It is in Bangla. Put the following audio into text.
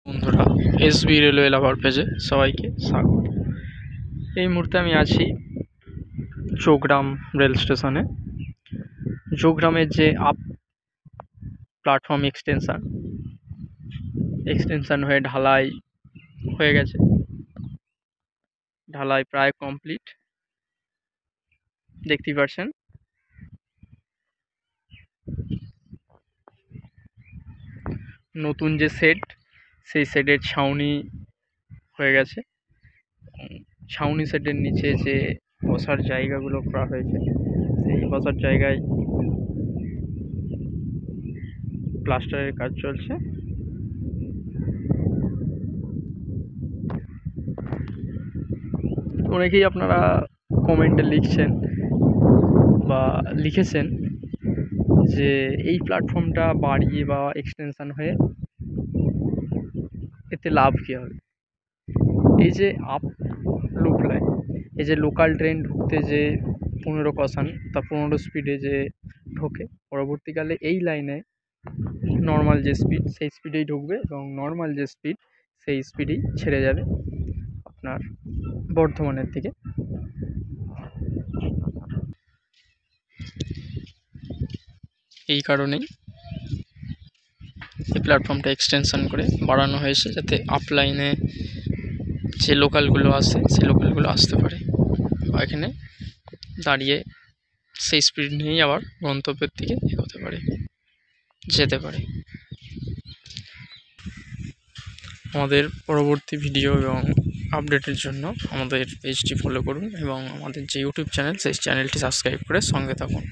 বন্ধুরা, এসবি রেলওয়ে লাভার পেজে সবাইকে স্বাগত। এই মুহূর্তে আমি আছি চৌগ্রাম রেল স্টেশনে। চৌগ্রামের যে আপ প্ল্যাটফর্ম এক্সটেনশন হয়ে ঢালাই হয়ে গেছে। ঢালাই প্রায় কমপ্লিট, দেখতেই পাচ্ছেন। নতুন যে সেট, সেই সেটের ছাউনি হয়ে গেছে। ছাউনি সেটের নিচে যে বসার জায়গাগুলো করা হয়েছে, সেই বসার জায়গায় প্লাস্টারের কাজ চলছে। অনেকেই আপনারা কমেন্টে লিখেছেন যে এই প্ল্যাটফর্মটা বাড়িয়ে বা এক্সটেনশন হয়ে এতে লাভ কী হবে। এই যে আপ লুপ লাইন, এই যে লোকাল ট্রেন ঢুকতে যে 15 স্পিডে যে ঢোকে, পরবর্তীকালে এই লাইনে নর্মাল যে স্পিড, সেই স্পিডেই ঢুকবে এবং নর্মাল যে স্পিড, সেই স্পিডেই ছেড়ে যাবে আপনার বর্ধমানের দিকে। এই কারণেই এই প্ল্যাটফর্মটা এক্সটেনশন করে বাড়ানো হয়েছে, যাতে আপ লাইনে যে লোকালগুলো আসে সেই লোকালগুলো আসতে পারে বা এখানে দাঁড়িয়ে সেই স্পিড নিয়েই আবার গন্তব্যের দিকে যেতে পারে। আমাদের পরবর্তী ভিডিও এবং আপডেটের জন্য আমাদের পেজটি ফলো করুন এবং আমাদের যে ইউটিউব চ্যানেল, সেই চ্যানেলটি সাবস্ক্রাইব করে সঙ্গে থাকুন।